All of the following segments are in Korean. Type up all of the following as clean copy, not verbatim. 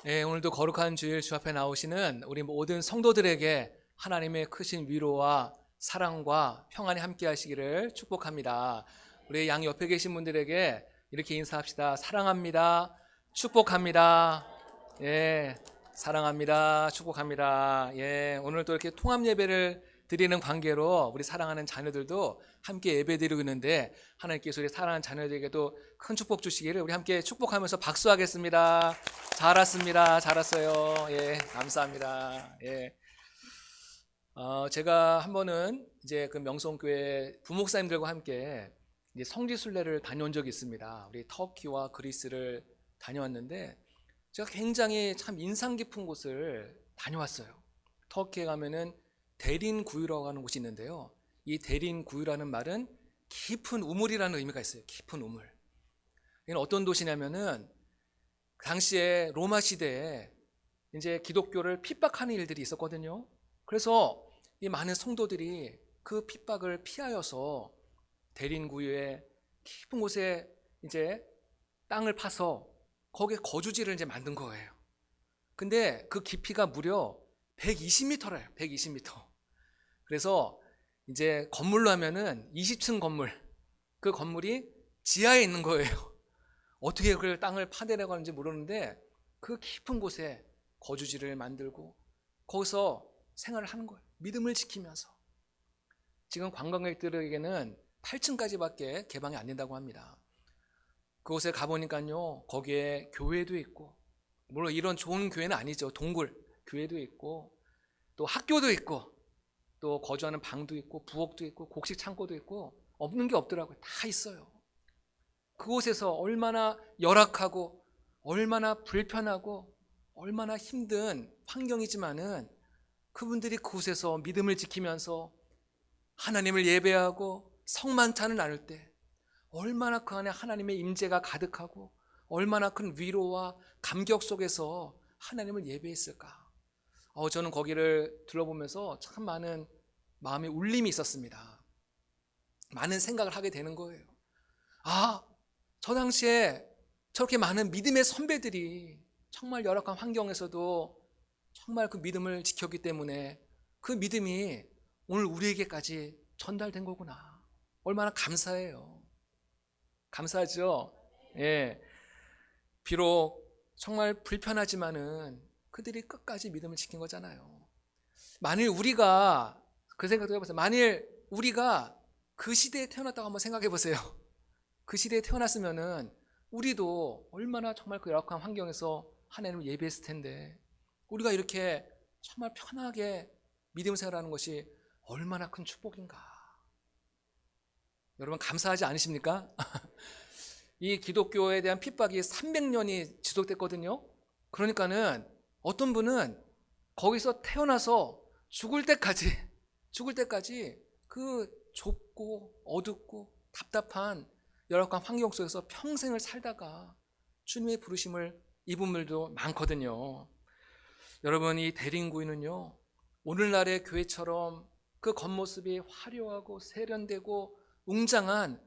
네, 오늘도 거룩한 주일 주 앞에 나오시는 우리 모든 성도들에게 하나님의 크신 위로와 사랑과 평안이 함께 하시기를 축복합니다. 우리 양 옆에 계신 분들에게 이렇게 인사합시다. 사랑합니다. 축복합니다. 예, 사랑합니다. 축복합니다. 예, 오늘 또 이렇게 통합 예배를 드리는 관계로 우리 사랑하는 자녀들도 함께 예배 드리고 있는데 하나님께서 우리 사랑하는 자녀들에게도 큰 축복 주시기를 우리 함께 축복하면서 박수하겠습니다. 잘 왔습니다. 잘 왔어요. 예, 감사합니다. 예. 제가 한 번은 이제 그 명성교회 부목사님들과 함께 이제 성지순례를 다녀온 적이 있습니다. 우리 터키와 그리스를 다녀왔는데 제가 굉장히 참 인상 깊은 곳을 다녀왔어요. 터키에 가면은 데린구유라고 하는 곳이 있는데요. 이 데린구유라는 말은 깊은 우물이라는 의미가 있어요. 깊은 우물. 이건 어떤 도시냐면은 당시에 로마 시대에 이제 기독교를 핍박하는 일들이 있었거든요. 그래서 이 많은 성도들이 그 핍박을 피하여서 데린구유의 깊은 곳에 이제 땅을 파서 거기에 거주지를 이제 만든 거예요. 근데 그 깊이가 무려 120m래요. 120m. 그래서 이제 건물로 하면은 20층 건물, 그 건물이 지하에 있는 거예요. 어떻게 그 땅을 파내려고 하는지 모르는데 그 깊은 곳에 거주지를 만들고 거기서 생활을 하는 거예요. 믿음을 지키면서. 지금 관광객들에게는 8층까지밖에 개방이 안 된다고 합니다. 그곳에 가보니까요, 거기에 교회도 있고, 물론 이런 좋은 교회는 아니죠. 동굴 교회도 있고, 또 학교도 있고, 또 거주하는 방도 있고, 부엌도 있고, 곡식 창고도 있고, 없는 게 없더라고요. 다 있어요. 그곳에서 얼마나 열악하고 얼마나 불편하고 얼마나 힘든 환경이지만은 그분들이 그곳에서 믿음을 지키면서 하나님을 예배하고 성만찬을 나눌 때 얼마나 그 안에 하나님의 임재가 가득하고 얼마나 큰 위로와 감격 속에서 하나님을 예배했을까. 저는 거기를 둘러보면서 참 많은 마음의 울림이 있었습니다. 많은 생각을 하게 되는 거예요. 저 당시에 저렇게 많은 믿음의 선배들이 정말 열악한 환경에서도 정말 그 믿음을 지켰기 때문에 그 믿음이 오늘 우리에게까지 전달된 거구나. 얼마나 감사해요. 감사하죠? 예. 비록 정말 불편하지만은 그들이 끝까지 믿음을 지킨 거잖아요. 만일 우리가 그 생각도 해보세요. 만일 우리가 그 시대에 태어났다고 한번 생각해 보세요. 그 시대에 태어났으면은 우리도 얼마나 정말 그 열악한 환경에서 하나님을 예배했을 텐데 우리가 이렇게 정말 편하게 믿음 생활하는 것이 얼마나 큰 축복인가. 여러분 감사하지 않으십니까? 이 기독교에 대한 핍박이 300년이 지속됐거든요. 그러니까는 어떤 분은 거기서 태어나서 죽을 때까지 그 좁고 어둡고 답답한 열악한 환경 속에서 평생을 살다가 주님의 부르심을 입은 분들도 많거든요. 여러분, 이 대림구이는요, 오늘날의 교회처럼 그 겉모습이 화려하고 세련되고 웅장한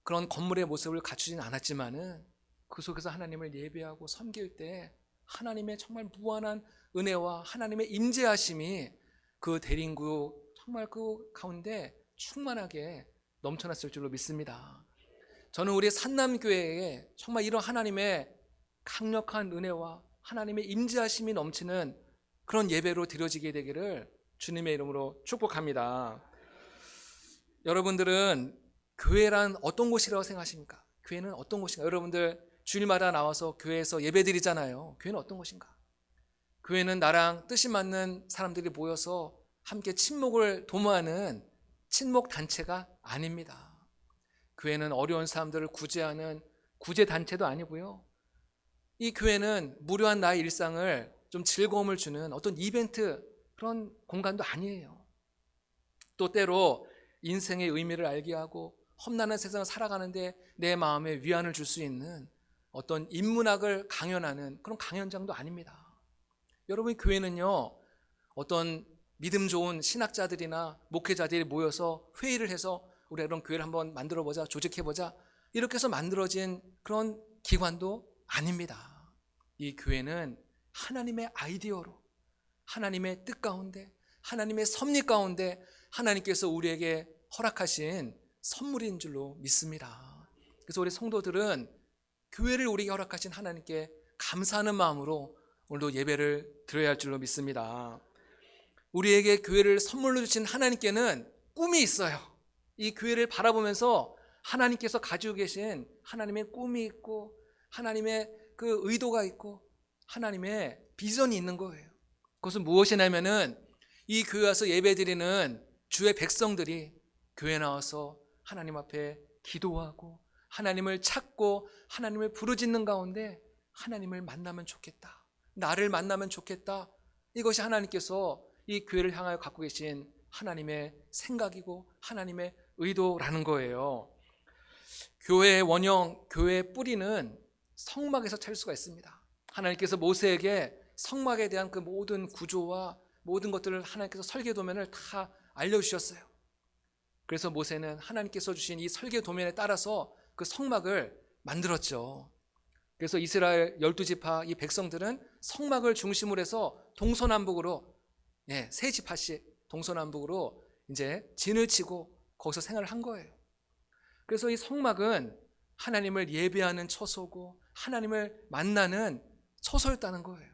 그런 건물의 모습을 갖추진 않았지만은 그 속에서 하나님을 예배하고 섬길 때 하나님의 정말 무한한 은혜와 하나님의 임재하심이 그 대림구 정말 그 가운데 충만하게 넘쳐났을 줄로 믿습니다. 저는 우리 산남교회에 정말 이런 하나님의 강력한 은혜와 하나님의 임재하심이 넘치는 그런 예배로 드려지게 되기를 주님의 이름으로 축복합니다. 여러분들은 교회란 어떤 곳이라고 생각하십니까? 교회는 어떤 곳인가? 여러분들 주일마다 나와서 교회에서 예배 드리잖아요. 교회는 어떤 곳인가? 교회는 나랑 뜻이 맞는 사람들이 모여서 함께 친목을 도모하는 친목 단체가 아닙니다. 교회는 어려운 사람들을 구제하는 구제 단체도 아니고요. 이 교회는 무료한 나의 일상을 좀 즐거움을 주는 어떤 이벤트 그런 공간도 아니에요. 또 때로 인생의 의미를 알게 하고 험난한 세상을 살아가는데 내 마음에 위안을 줄 수 있는 어떤 인문학을 강연하는 그런 강연장도 아닙니다. 여러분 교회는요, 어떤 믿음 좋은 신학자들이나 목회자들이 모여서 회의를 해서 우리가 이런 교회를 한번 만들어보자, 조직해보자 이렇게 해서 만들어진 그런 기관도 아닙니다. 이 교회는 하나님의 아이디어로, 하나님의 뜻 가운데, 하나님의 섭리 가운데 하나님께서 우리에게 허락하신 선물인 줄로 믿습니다. 그래서 우리 성도들은 교회를 우리에게 허락하신 하나님께 감사하는 마음으로 오늘도 예배를 드려야 할 줄로 믿습니다. 우리에게 교회를 선물로 주신 하나님께는 꿈이 있어요. 이 교회를 바라보면서 하나님께서 가지고 계신 하나님의 꿈이 있고 하나님의 그 의도가 있고 하나님의 비전이 있는 거예요. 그것은 무엇이냐면은 이 교회 와서 예배드리는 주의 백성들이 교회 나와서 하나님 앞에 기도하고 하나님을 찾고 하나님을 부르짖는 가운데 하나님을 만나면 좋겠다, 나를 만나면 좋겠다, 이것이 하나님께서 이 교회를 향하여 갖고 계신 하나님의 생각이고 하나님의 의도라는 거예요. 교회의 원형, 교회의 뿌리는 성막에서 찾을 수가 있습니다. 하나님께서 모세에게 성막에 대한 그 모든 구조와 모든 것들을 하나님께서 설계 도면을 다 알려주셨어요. 그래서 모세는 하나님께서 주신 이 설계 도면에 따라서 그 성막을 만들었죠. 그래서 이스라엘 12지파 이 백성들은 성막을 중심으로 해서 동서남북으로 세 지파씩 동서남북으로 이제 진을 치고 거기서 생활을 한 거예요. 그래서 이 성막은 하나님을 예배하는 처소고 하나님을 만나는 처소였다는 거예요.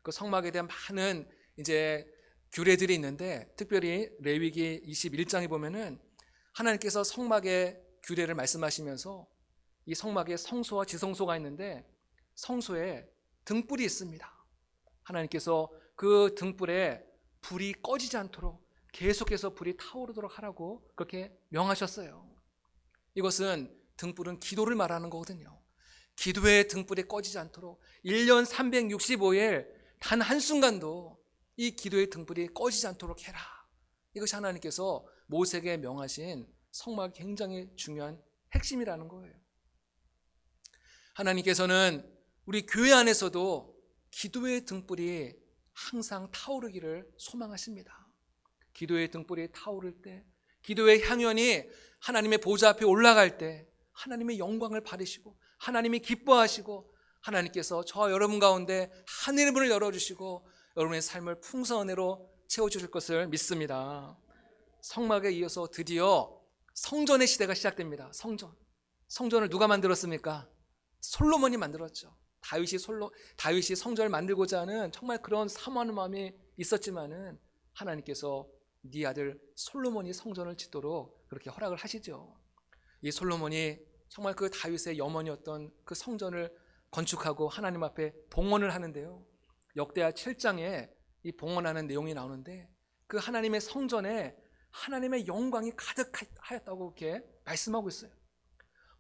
그 성막에 대한 많은 이제 규례들이 있는데 특별히 레위기 21장에 보면은 하나님께서 성막의 규례를 말씀하시면서 이 성막에 성소와 지성소가 있는데 성소에 등불이 있습니다. 하나님께서 그 등불에 불이 꺼지지 않도록 계속해서 불이 타오르도록 하라고 그렇게 명하셨어요. 이것은 등불은 기도를 말하는 거거든요. 기도의 등불이 꺼지지 않도록 1년 365일 단 한순간도 이 기도의 등불이 꺼지지 않도록 해라. 이것이 하나님께서 모세에게 명하신 성막의 굉장히 중요한 핵심이라는 거예요. 하나님께서는 우리 교회 안에서도 기도의 등불이 항상 타오르기를 소망하십니다. 기도의 등불이 타오를 때, 기도의 향연이 하나님의 보좌 앞에 올라갈 때 하나님의 영광을 받으시고 하나님이 기뻐하시고 하나님께서 저와 여러분 가운데 하늘의 문을 열어주시고 여러분의 삶을 풍성한 은혜로 채워주실 것을 믿습니다. 성막에 이어서 드디어 성전의 시대가 시작됩니다. 성전을 누가 만들었습니까? 솔로몬이 만들었죠. 다윗이 성전을 만들고자 하는 정말 그런 사모하는 마음이 있었지만은 하나님께서 네 아들 솔로몬이 성전을 짓도록 그렇게 허락을 하시죠. 이 솔로몬이 정말 그 다윗의 염원이었던 그 성전을 건축하고 하나님 앞에 봉헌을 하는데요. 역대하 7장에 이 봉헌하는 내용이 나오는데 그 하나님의 성전에 하나님의 영광이 가득하였다고 이렇게 말씀하고 있어요.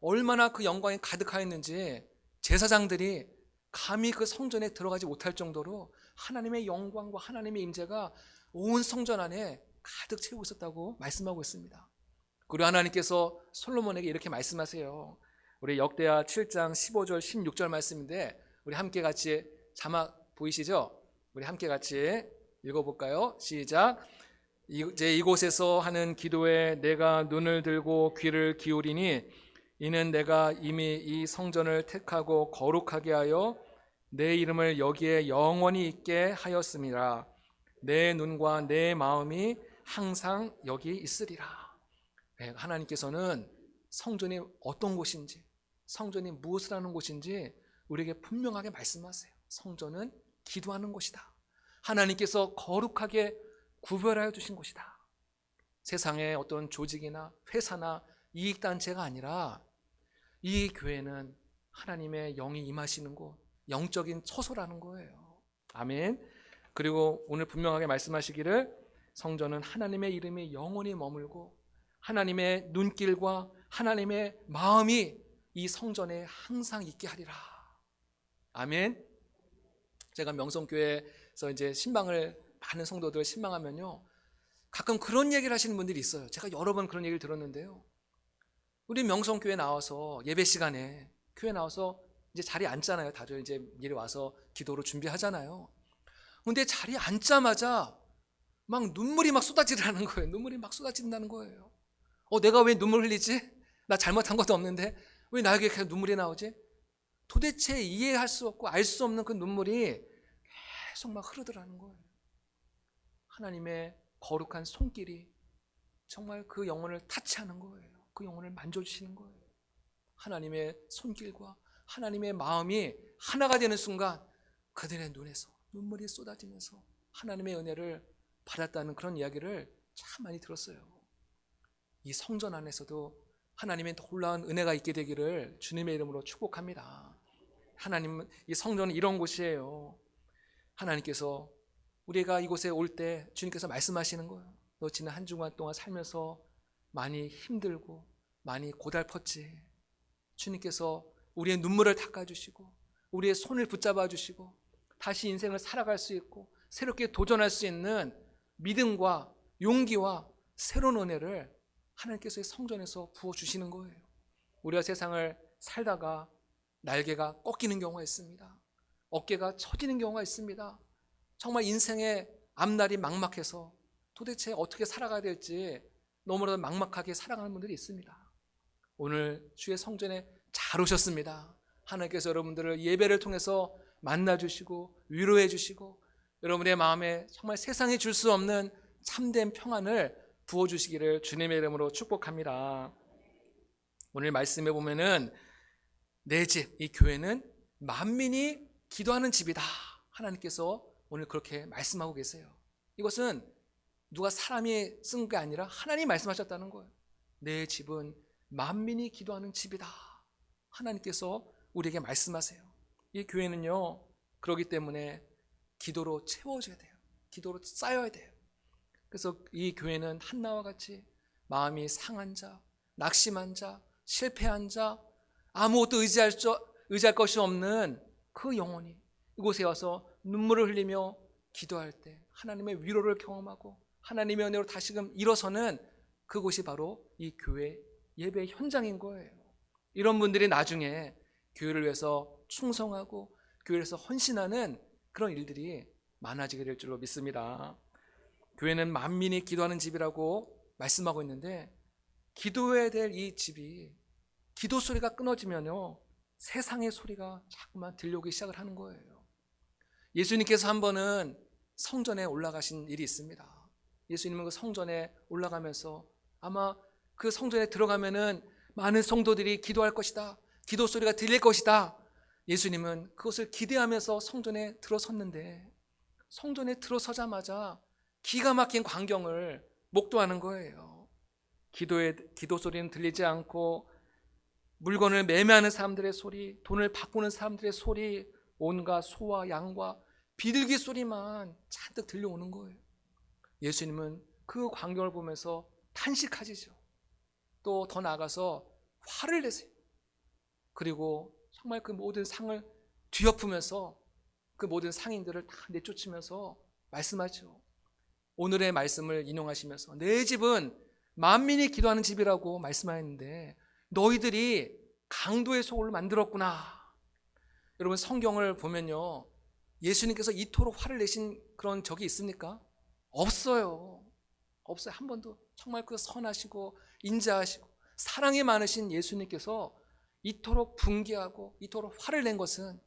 얼마나 그 영광이 가득하였는지 제사장들이 감히 그 성전에 들어가지 못할 정도로 하나님의 영광과 하나님의 임재가 온 성전 안에 가득 채우고 있었다고 말씀하고 있습니다. 그리고 하나님께서 솔로몬에게 이렇게 말씀하세요. 우리 역대하 7장 15절 16절 말씀인데 우리 함께 같이 자막 보이시죠? 우리 함께 같이 읽어볼까요? 시작. 이제 이곳에서 하는 기도에 내가 눈을 들고 귀를 기울이니 이는 내가 이미 이 성전을 택하고 거룩하게 하여 내 이름을 여기에 영원히 있게 하였음이라. 내 눈과 내 마음이 항상 여기 있으리라. 하나님께서는 성전이 어떤 곳인지, 성전이 무엇을 하는 곳인지 우리에게 분명하게 말씀하세요. 성전은 기도하는 곳이다. 하나님께서 거룩하게 구별하여 두신 곳이다. 세상의 어떤 조직이나 회사나 이익단체가 아니라 이 교회는 하나님의 영이 임하시는 곳, 영적인 처소라는 거예요. 아멘. 그리고 오늘 분명하게 말씀하시기를 성전은 하나님의 이름이 영원히 머물고 하나님의 눈길과 하나님의 마음이 이 성전에 항상 있게 하리라. 아멘. 제가 명성교회에서 이제 신방을 많은 성도들 신방하면요, 가끔 그런 얘기를 하시는 분들이 있어요. 제가 여러 번 그런 얘기를 들었는데요. 우리 명성교회 나와서 예배 시간에 교회 나와서 이제 자리에 앉잖아요. 다들 이제 미리 와서 기도로 준비하잖아요. 근데 자리에 앉자마자 막 눈물이 막 쏟아지라는 거예요. 눈물이 막 쏟아진다는 거예요. 내가 왜 눈물 흘리지? 나 잘못한 것도 없는데 왜 나에게 이렇게 눈물이 나오지? 도대체 이해할 수 없고 알 수 없는 그 눈물이 계속 막 흐르더라는 거예요. 하나님의 거룩한 손길이 정말 그 영혼을 타치하는 거예요. 그 영혼을 만져주시는 거예요. 하나님의 손길과 하나님의 마음이 하나가 되는 순간 그들의 눈에서 눈물이 쏟아지면서 하나님의 은혜를 받았다는 그런 이야기를 참 많이 들었어요. 이 성전 안에서도 하나님의 놀라운 은혜가 있게 되기를 주님의 이름으로 축복합니다. 하나님, 이 성전은 이런 곳이에요. 하나님께서 우리가 이곳에 올 때 주님께서 말씀하시는 거예요. 너 지난 한 주간 동안 살면서 많이 힘들고 많이 고달팠지. 주님께서 우리의 눈물을 닦아주시고 우리의 손을 붙잡아 주시고 다시 인생을 살아갈 수 있고 새롭게 도전할 수 있는 믿음과 용기와 새로운 은혜를 하나님께서 성전에서 부어주시는 거예요. 우리가 세상을 살다가 날개가 꺾이는 경우가 있습니다. 어깨가 처지는 경우가 있습니다. 정말 인생의 앞날이 막막해서 도대체 어떻게 살아가야 될지 너무나도 막막하게 살아가는 분들이 있습니다. 오늘 주의 성전에 잘 오셨습니다. 하나님께서 여러분들을 예배를 통해서 만나주시고 위로해 주시고 여러분의 마음에 정말 세상에 줄 수 없는 참된 평안을 부어주시기를 주님의 이름으로 축복합니다. 오늘 말씀에 보면은 내 집, 이 교회는 만민이 기도하는 집이다. 하나님께서 오늘 그렇게 말씀하고 계세요. 이것은 누가 사람이 쓴 게 아니라 하나님이 말씀하셨다는 거예요. 내 집은 만민이 기도하는 집이다. 하나님께서 우리에게 말씀하세요. 이 교회는요, 그렇기 때문에 기도로 채워져야 돼요. 기도로 쌓여야 돼요. 그래서 이 교회는 한나와 같이 마음이 상한 자, 낙심한 자, 실패한 자, 아무것도 의지할 것이 없는 그 영혼이 이곳에 와서 눈물을 흘리며 기도할 때 하나님의 위로를 경험하고 하나님의 은혜로 다시금 일어서는 그곳이 바로 이 교회 예배 현장인 거예요. 이런 분들이 나중에 교회를 위해서 충성하고 교회에서 헌신하는 그런 일들이 많아지게 될 줄로 믿습니다. 교회는 만민이 기도하는 집이라고 말씀하고 있는데 기도해야 될 이 집이 기도 소리가 끊어지면요 세상의 소리가 자꾸만 들려오기 시작을 하는 거예요. 예수님께서 한 번은 성전에 올라가신 일이 있습니다. 예수님은 그 성전에 올라가면서 아마 그 성전에 들어가면은 많은 성도들이 기도할 것이다. 기도 소리가 들릴 것이다. 예수님은 그것을 기대하면서 성전에 들어섰는데 성전에 들어서자마자 기가 막힌 광경을 목도하는 거예요. 기도 소리는 들리지 않고 물건을 매매하는 사람들의 소리, 돈을 바꾸는 사람들의 소리, 온갖 소와 양과 비둘기 소리만 잔뜩 들려오는 거예요. 예수님은 그 광경을 보면서 탄식하시죠. 또 더 나아가서 화를 내세요. 그리고 정말 그 모든 상을 뒤엎으면서 그 모든 상인들을 다 내쫓으면서 말씀하죠. 오늘의 말씀을 인용하시면서 내 집은 만민이 기도하는 집이라고 말씀하였는데 너희들이 강도의 소굴로 만들었구나. 여러분 성경을 보면요 예수님께서 이토록 화를 내신 그런 적이 있습니까? 없어요. 없어요. 한 번도. 정말 그 선하시고 인자하시고 사랑이 많으신 예수님께서 이토록 분개하고 이토록 화를 낸 것은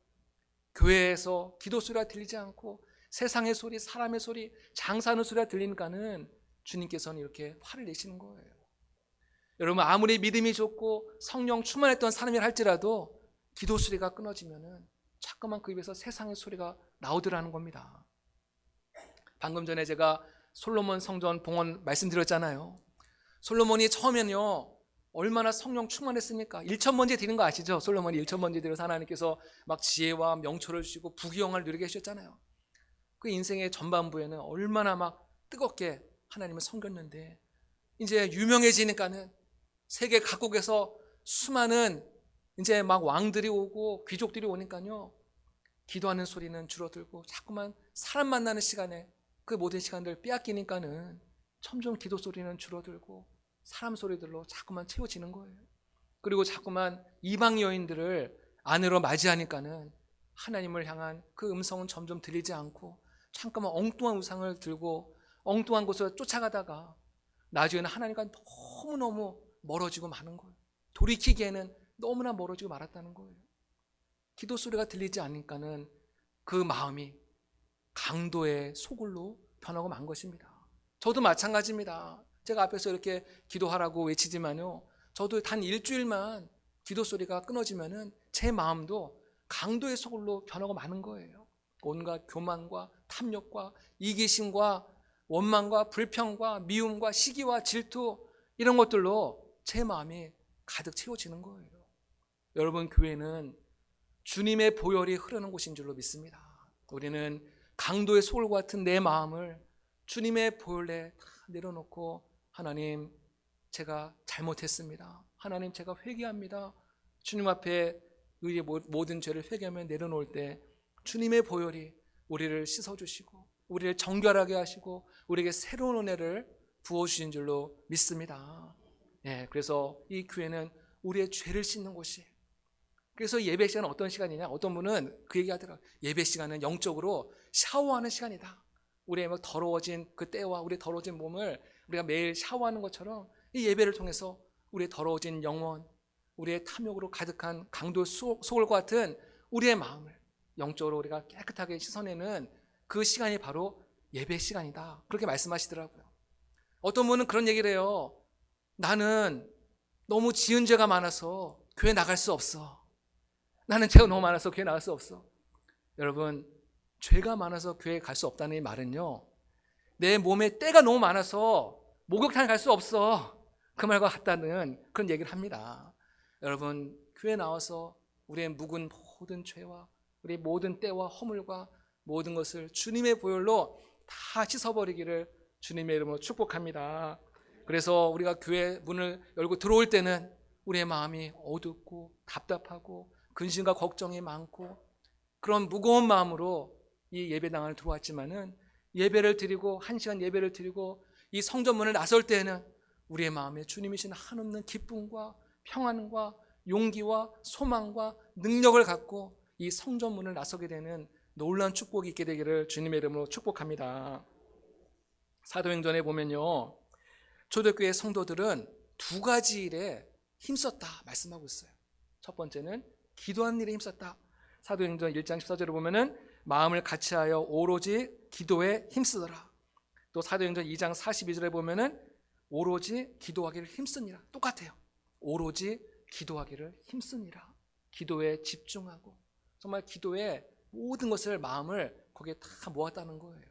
교회에서 기도 소리가 들리지 않고 세상의 소리, 사람의 소리, 장사하는 소리가 들리니까는 주님께서는 이렇게 화를 내시는 거예요. 여러분 아무리 믿음이 좋고 성령 충만했던 사람이라 할지라도 기도 소리가 끊어지면은 자꾸만 그 입에서 세상의 소리가 나오더라는 겁니다. 방금 전에 제가 솔로몬 성전 봉헌 말씀드렸잖아요. 솔로몬이 처음에는요 얼마나 성령 충만했습니까? 1,000번째 드린 거 아시죠? 솔로몬이 1,000번째 드려서 하나님께서 막 지혜와 명초를 주시고 부귀영화를 누리게 하셨잖아요. 그 인생의 전반부에는 얼마나 막 뜨겁게 하나님을 섬겼는데 이제 유명해지니까는 세계 각국에서 수많은 이제 막 왕들이 오고 귀족들이 오니까요 기도하는 소리는 줄어들고 자꾸만 사람 만나는 시간에 그 모든 시간들 빼앗기니까는 점점 기도 소리는 줄어들고 사람 소리들로 자꾸만 채워지는 거예요. 그리고 자꾸만 이방 여인들을 아내로 맞이하니까는 하나님을 향한 그 음성은 점점 들리지 않고 잠깐만 엉뚱한 우상을 들고 엉뚱한 곳을 쫓아가다가 나중에는 하나님과 너무너무 멀어지고 마는 거예요. 돌이키기에는 너무나 멀어지고 말았다는 거예요. 기도 소리가 들리지 않으니까는 그 마음이 강도의 소굴로 변하고 만 것입니다. 저도 마찬가지입니다. 제가 앞에서 이렇게 기도하라고 외치지만요, 저도 단 일주일만 기도 소리가 끊어지면은 제 마음도 강도의 소굴로 변하고 마는 거예요. 온갖 교만과 탐욕과 이기심과 원망과 불평과 미움과 시기와 질투, 이런 것들로 제 마음이 가득 채워지는 거예요. 여러분, 교회는 주님의 보혈이 흐르는 곳인 줄로 믿습니다. 우리는 강도의 소굴 같은 내 마음을 주님의 보혈에 다 내려놓고, 하나님, 제가 잘못했습니다. 하나님, 제가 회개합니다. 주님 앞에 우리의 모든 죄를 회개하며 내려놓을 때 주님의 보혈이 우리를 씻어주시고 우리를 정결하게 하시고 우리에게 새로운 은혜를 부어주신 줄로 믿습니다. 그래서 이 교회는 우리의 죄를 씻는 곳이에요. 그래서 예배 시간은 어떤 시간이냐? 어떤 분은 그 얘기 하더라고요. 예배 시간은 영적으로 샤워하는 시간이다. 우리의 더러워진 그 때와 우리의 더러워진 몸을 우리가 매일 샤워하는 것처럼 이 예배를 통해서 우리의 더러워진 영혼, 우리의 탐욕으로 가득한 강도 소굴과 같은 우리의 마음을 영적으로 우리가 깨끗하게 씻어내는 그 시간이 바로 예배 시간이다. 그렇게 말씀하시더라고요. 어떤 분은 그런 얘기를 해요. 나는 너무 지은 죄가 많아서 교회 나갈 수 없어. 나는 죄가 너무 많아서 교회 나갈 수 없어. 여러분, 죄가 많아서 교회에 갈 수 없다는 이 말은요, 내 몸에 때가 너무 많아서 목욕탕에 갈 수 없어, 그 말과 같다는 그런 얘기를 합니다. 여러분, 교회 나와서 우리의 묵은 모든 죄와 우리 모든 때와 허물과 모든 것을 주님의 보혈로 다 씻어버리기를 주님의 이름으로 축복합니다. 그래서 우리가 교회 문을 열고 들어올 때는 우리의 마음이 어둡고 답답하고 근심과 걱정이 많고 그런 무거운 마음으로 이 예배당 안에 들어왔지만은, 예배를 드리고 1시간 예배를 드리고 이 성전문을 나설 때에는 우리의 마음에 주님이신 한없는 기쁨과 평안과 용기와 소망과 능력을 갖고 이 성전문을 나서게 되는 놀라운 축복이 있게 되기를 주님의 이름으로 축복합니다. 사도행전에 보면요, 초대교회 성도들은 두 가지 일에 힘썼다 말씀하고 있어요. 첫 번째는 기도하는 일에 힘썼다. 사도행전 1장 14절에 보면은 마음을 같이하여 오로지 기도에 힘쓰더라. 또 사도행전 2장 42절에 보면은 오로지 기도하기를 힘쓰니라. 똑같아요. 오로지 기도하기를 힘쓰니라. 기도에 집중하고 정말 기도에 모든 것을, 마음을 거기에 다 모았다는 거예요.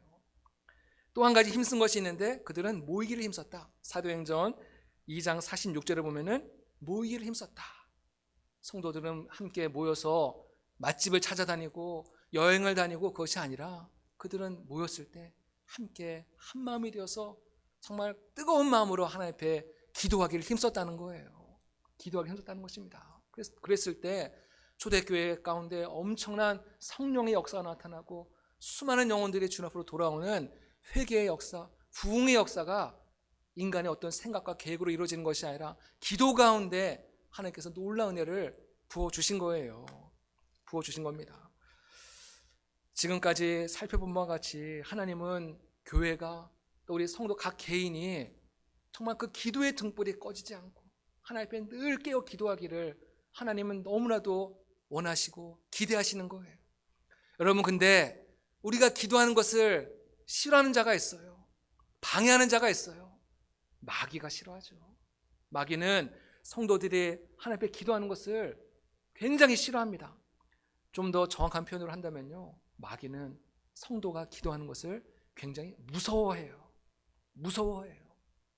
또 한 가지 힘쓴 것이 있는데 그들은 모이기를 힘썼다. 사도행전 2장 46절에 보면은 모이기를 힘썼다. 성도들은 함께 모여서 맛집을 찾아다니고 여행을 다니고 그것이 아니라 그들은 모였을 때 함께 한 마음이 되어서 정말 뜨거운 마음으로 하나님 앞에 기도하기를 힘썼다는 거예요. 기도하기를 힘썼다는 것입니다. 그랬을 때 초대교회 가운데 엄청난 성령의 역사가 나타나고 수많은 영혼들이 주님 앞으로 돌아오는 회개의 역사, 부흥의 역사가 인간의 어떤 생각과 계획으로 이루어지는 것이 아니라 기도 가운데 하나님께서 놀라운 은혜를 부어주신 거예요. 부어주신 겁니다. 지금까지 살펴본 바와 같이 하나님은 교회가 또 우리 성도 각 개인이 정말 그 기도의 등불이 꺼지지 않고 하나님 앞에 늘 깨어 기도하기를 하나님은 너무나도 원하시고 기대하시는 거예요. 여러분, 근데 우리가 기도하는 것을 싫어하는 자가 있어요. 방해하는 자가 있어요. 마귀가 싫어하죠. 마귀는 성도들이 하나님 앞에 기도하는 것을 굉장히 싫어합니다. 좀 더 정확한 표현으로 한다면요, 마귀는 성도가 기도하는 것을 굉장히 무서워해요. 무서워해요.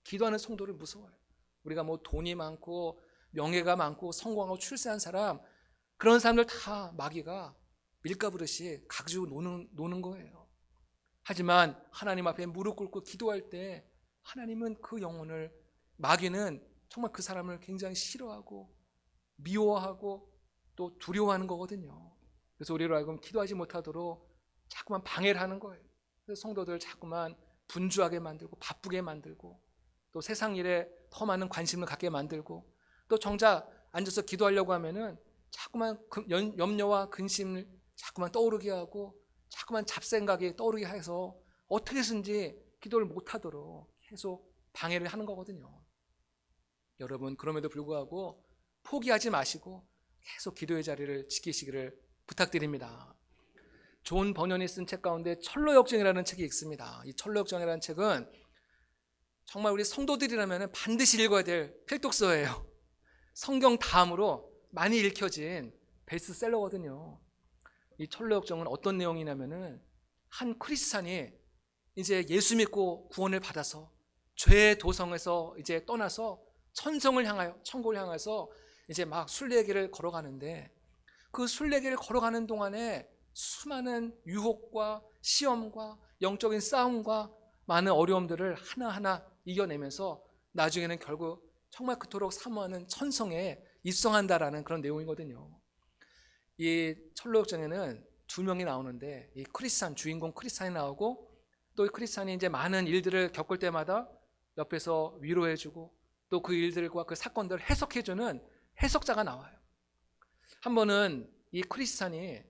기도하는 성도를 무서워해요. 우리가 뭐 돈이 많고 명예가 많고 성공하고 출세한 사람, 그런 사람들 다 마귀가 밀가부르시 가지고 노는 거예요. 하지만 하나님 앞에 무릎 꿇고 기도할 때 하나님은 그 영혼을, 마귀는 정말 그 사람을 굉장히 싫어하고 미워하고 또 두려워하는 거거든요. 그래서 우리로 하여금 기도하지 못하도록 자꾸만 방해를 하는 거예요. 그래서 성도들 자꾸만 분주하게 만들고 바쁘게 만들고 또 세상 일에 더 많은 관심을 갖게 만들고 또 정작 앉아서 기도하려고 하면은 자꾸만 염려와 근심을 자꾸만 떠오르게 하고 자꾸만 잡생각이 떠오르게 해서 어떻게 해서든지 기도를 못하도록 계속 방해를 하는 거거든요. 여러분, 그럼에도 불구하고 포기하지 마시고 계속 기도의 자리를 지키시기를 부탁드립니다. 존 버년이 쓴 책 가운데 철로역정이라는 책이 있습니다. 이 철로역정이라는 책은 정말 우리 성도들이라면 반드시 읽어야 될 필독서예요. 성경 다음으로 많이 읽혀진 베스트셀러거든요. 이 철로역정은 어떤 내용이냐면은 한 크리스찬이 이제 예수 믿고 구원을 받아서 죄의 도성에서 이제 떠나서 천성을 향하여 천국을 향해서 이제 막 순례길을 걸어가는데, 그 순례길을 걸어가는 동안에 수많은 유혹과 시험과 영적인 싸움과 많은 어려움들을 하나하나 이겨내면서 나중에는 결국 정말 그토록 사모하는 천성에 입성한다라는 그런 내용이거든요. 이 철로역정에는 두 명이 나오는데, 이 크리스찬, 주인공 크리스찬이 나오고, 또 이 크리스찬이 이제 많은 일들을 겪을 때마다 옆에서 위로해주고 또 그 일들과 그 사건들을 해석해주는 해석자가 나와요. 한 번은 이 크리스찬이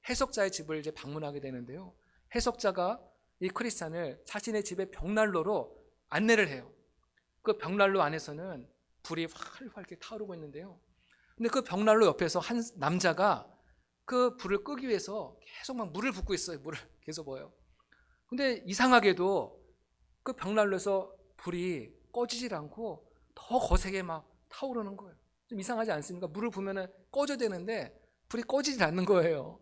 해석자의 집을 이제 방문하게 되는데요, 해석자가 이 크리스찬을 자신의 집의 벽난로로 안내를 해요. 그 벽난로 안에서는 불이 활활 이렇게 타오르고 있는데요, 근데 그 벽난로 옆에서 한 남자가 그 불을 끄기 위해서 계속 막 물을 붓고 있어요. 물을 계속 부어요. 근데 이상하게도 그 벽난로에서 불이 꺼지질 않고 더 거세게 막 타오르는 거예요. 좀 이상하지 않습니까? 물을 부으면 꺼져야 되는데 불이 꺼지질 않는 거예요.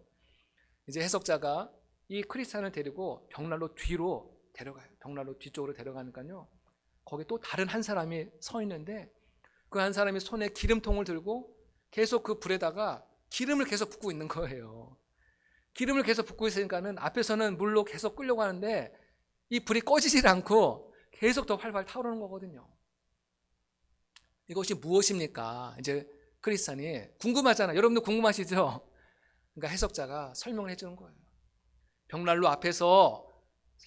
이제 해석자가 이 크리스찬을 데리고 벽난로 뒤로 데려가요. 벽난로 뒤쪽으로 데려가니까요, 거기 또 다른 한 사람이 서 있는데, 그 한 사람이 손에 기름통을 들고 계속 그 불에다가 기름을 계속 붓고 있는 거예요. 기름을 계속 붓고 있으니까는 앞에서는 물로 계속 끓려고 하는데 이 불이 꺼지질 않고 계속 더 활발 타오르는 거거든요. 이것이 무엇입니까? 이제 크리스찬이 궁금하잖아요. 여러분들 궁금하시죠? 그러니까 해석자가 설명을 해주는 거예요. 벽난로 앞에서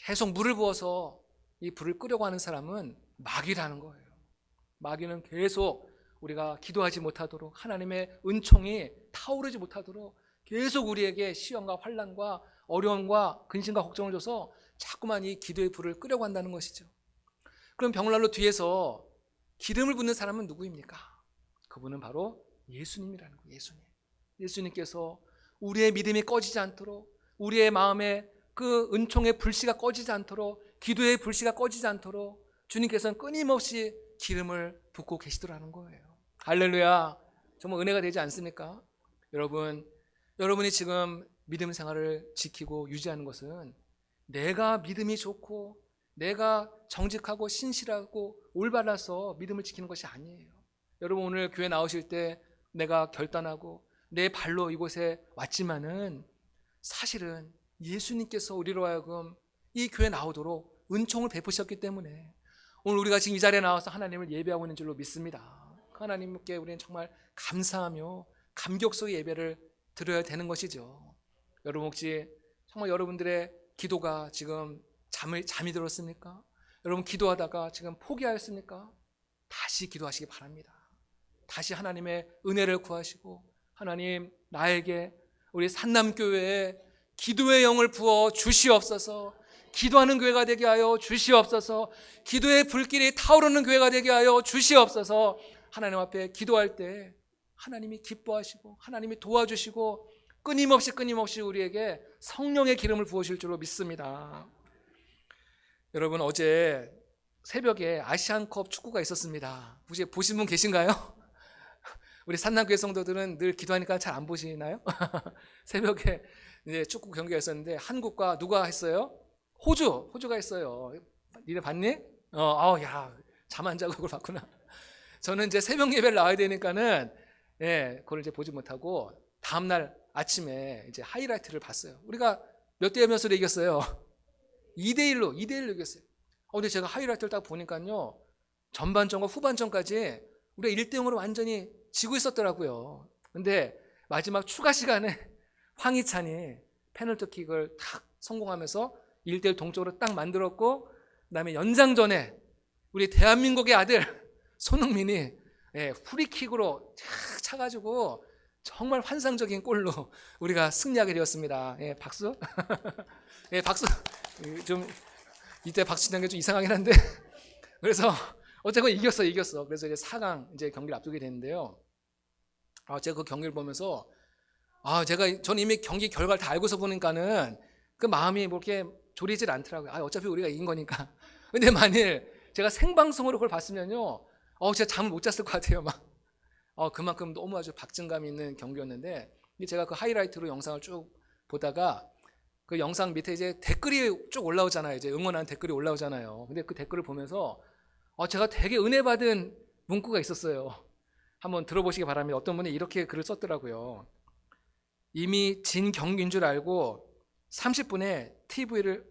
계속 물을 부어서 이 불을 끄려고 하는 사람은 마귀라는 거예요. 마귀는 계속 우리가 기도하지 못하도록, 하나님의 은총이 타오르지 못하도록 계속 우리에게 시험과 환난과 어려움과 근심과 걱정을 줘서 자꾸만 이 기도의 불을 끄려고 한다는 것이죠. 그럼 벽난로 뒤에서 기름을 붓는 사람은 누구입니까? 그분은 바로 예수님이라는 거예요. 예수님께서 우리의 믿음이 꺼지지 않도록, 우리의 마음에 그 은총의 불씨가 꺼지지 않도록, 기도의 불씨가 꺼지지 않도록 주님께서는 끊임없이 기름을 붓고 계시더라는 거예요. 할렐루야. 정말 은혜가 되지 않습니까? 여러분이 지금 믿음 생활을 지키고 유지하는 것은 내가 믿음이 좋고 내가 정직하고 신실하고 올바라서 믿음을 지키는 것이 아니에요. 여러분, 오늘 교회 나오실 때 내가 결단하고 내 발로 이곳에 왔지만은 사실은 예수님께서 우리로 하여금 이 교회 나오도록 은총을 베푸셨기 때문에 오늘 우리가 지금 이 자리에 나와서 하나님을 예배하고 있는 줄로 믿습니다. 하나님께 우리는 정말 감사하며 감격 속의 예배를 드려야 되는 것이죠. 여러분, 혹시 정말 여러분들의 기도가 지금 잠이 들었습니까? 여러분, 기도하다가 지금 포기하였습니까? 다시 기도하시기 바랍니다. 다시 하나님의 은혜를 구하시고, 하나님, 나에게 우리 산남교회에 기도의 영을 부어 주시옵소서, 기도하는 교회가 되게 하여 주시옵소서, 기도의 불길이 타오르는 교회가 되게 하여 주시옵소서. 하나님 앞에 기도할 때 하나님이 기뻐하시고 하나님이 도와주시고 끊임없이 우리에게 성령의 기름을 부으실 줄로 믿습니다. 여러분, 어제 새벽에 아시안컵 축구가 있었습니다. 혹시 보신 분 계신가요? 우리 산남교회 성도들은 늘 기도하니까 잘 안 보시나요? 새벽에 이제 축구 경기가 있었는데 한국과 누가 했어요? 호주가 했어요. 니네 봤니? 야, 잠 안 자고 그걸 봤구나. 저는 이제 새벽 예배를 나와야 되니까는 그걸 이제 보지 못하고 다음날 아침에 이제 하이라이트를 봤어요. 우리가 몇 대 몇으로 이겼어요? 2대1로 이겼어요. 근데 제가 하이라이트를 딱 보니까요, 전반전과 후반전까지 우리가 1대0으로 완전히 지고 있었더라고요. 근데 마지막 추가 시간에 황희찬이 페널티킥을 탁 성공하면서 1대1 동쪽으로 딱 만들었고, 그다음에 연장전에 우리 대한민국의 아들 손흥민이 프리킥으로 착 차가지고 정말 환상적인 골로 우리가 승리하게 되었습니다. 박수. 박수. 좀 이때 박수 치는 게 좀 이상하긴 한데 그래서 어쨌건 이겼어. 그래서 이제 4강 이제 경기를 앞두게 됐는데요. 제가 그 경기를 보면서 저는 이미 경기 결과를 다 알고서 보니까는 그 마음이 뭐 이렇게 졸이질 않더라고요. 어차피 우리가 이긴 거니까. 근데 만일 제가 생방송으로 그걸 봤으면요, 제가 잠을 못 잤을 것 같아요. 그만큼 너무 아주 박진감 있는 경기였는데, 제가 그 하이라이트로 영상을 쭉 보다가 그 영상 밑에 이제 댓글이 쭉 올라오잖아요. 이제 응원하는 댓글이 올라오잖아요. 근데 그 댓글을 보면서 제가 되게 은혜 받은 문구가 있었어요. 한번 들어보시기 바랍니다. 어떤 분이 이렇게 글을 썼더라고요. 이미 진 경기인 줄 알고 80분에 TV를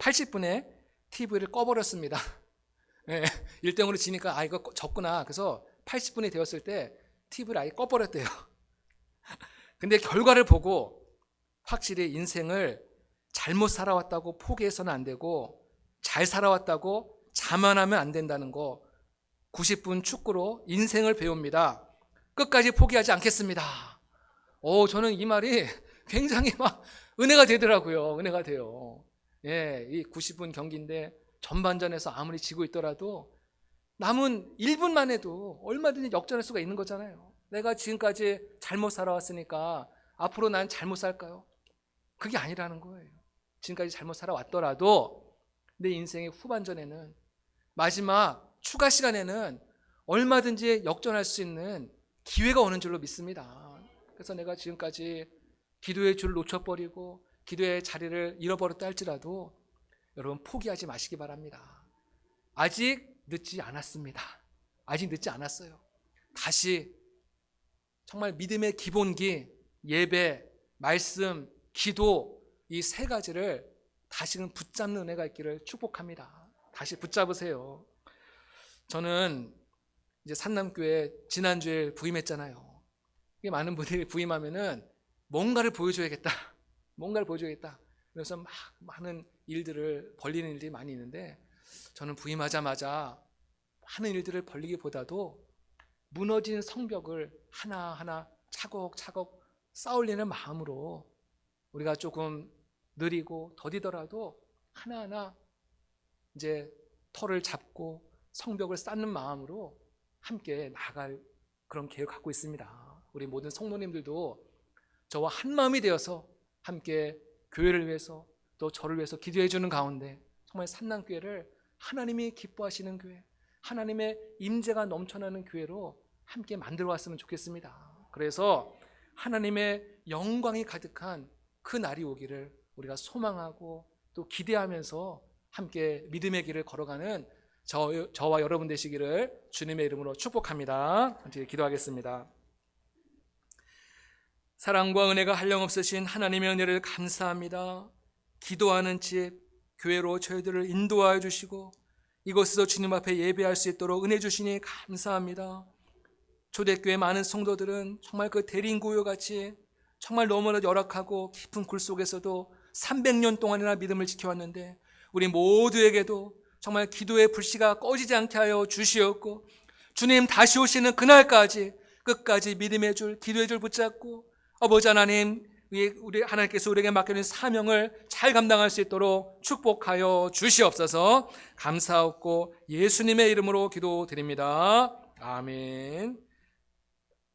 꺼버렸습니다. 네, 1대0으로 지니까 이거 졌구나. 그래서 80분이 되었을 때 TV를 아예 꺼버렸대요. 근데 결과를 보고 확실히 인생을 잘못 살아왔다고 포기해서는 안 되고, 잘 살아왔다고 자만하면 안 된다는 거 90분 축구로 인생을 배웁니다. 끝까지 포기하지 않겠습니다. 저는 이 말이 굉장히 은혜가 되더라고요. 은혜가 돼요. 예, 이 90분 경기인데 전반전에서 아무리 지고 있더라도 남은 1분만 해도 얼마든지 역전할 수가 있는 거잖아요. 내가 지금까지 잘못 살아왔으니까 앞으로 난 잘못 살까요? 그게 아니라는 거예요. 지금까지 잘못 살아왔더라도 내 인생의 후반전에는, 마지막 추가 시간에는 얼마든지 역전할 수 있는 기회가 오는 줄로 믿습니다. 그래서 내가 지금까지 기도의 줄을 놓쳐버리고 기도의 자리를 잃어버렸다 할지라도 여러분 포기하지 마시기 바랍니다. 아직 늦지 않았습니다. 아직 늦지 않았어요. 다시 정말 믿음의 기본기, 예배, 말씀, 기도, 이 세 가지를 다시금 붙잡는 은혜가 있기를 축복합니다. 다시 붙잡으세요. 저는 이제 산남교회 지난주에 부임했잖아요. 많은 분들이 부임하면은 뭔가를 보여줘야겠다. 그래서 많은 일들을 벌리는 일들이 많이 있는데, 저는 부임하자마자 하는 일들을 벌리기보다도 무너진 성벽을 하나하나 차곡차곡 쌓으려는 마음으로, 우리가 조금 느리고 더디더라도 하나하나 이제 터를 잡고 성벽을 쌓는 마음으로 함께 나아갈 그런 계획을 갖고 있습니다. 우리 모든 성도님들도 저와 한 마음이 되어서 함께 교회를 위해서 또 저를 위해서 기도해 주는 가운데 정말 산남교회를 하나님이 기뻐하시는 교회, 하나님의 임재가 넘쳐나는 교회로 함께 만들어 왔으면 좋겠습니다. 그래서 하나님의 영광이 가득한 그 날이 오기를 우리가 소망하고 또 기대하면서 함께 믿음의 길을 걸어가는 저와 여러분 되시기를 주님의 이름으로 축복합니다. 함께 기도하겠습니다. 사랑과 은혜가 한량없으신 하나님의 은혜를 감사합니다. 기도하는 집, 교회로 저희들을 인도하여 주시고 이곳에서 주님 앞에 예배할 수 있도록 은혜 주시니 감사합니다. 초대교회 많은 성도들은 정말 그 대림구요같이 정말 너무나도 열악하고 깊은 굴 속에서도 300년 동안이나 믿음을 지켜왔는데, 우리 모두에게도 정말 기도의 불씨가 꺼지지 않게 하여 주시었고, 주님 다시 오시는 그날까지 끝까지 믿음의 줄, 기도의 줄 붙잡고 아버지 하나님, 우리 하나님께서 우리에게 맡겨진 사명을 잘 감당할 수 있도록 축복하여 주시옵소서. 감사하고 예수님의 이름으로 기도드립니다. 아멘.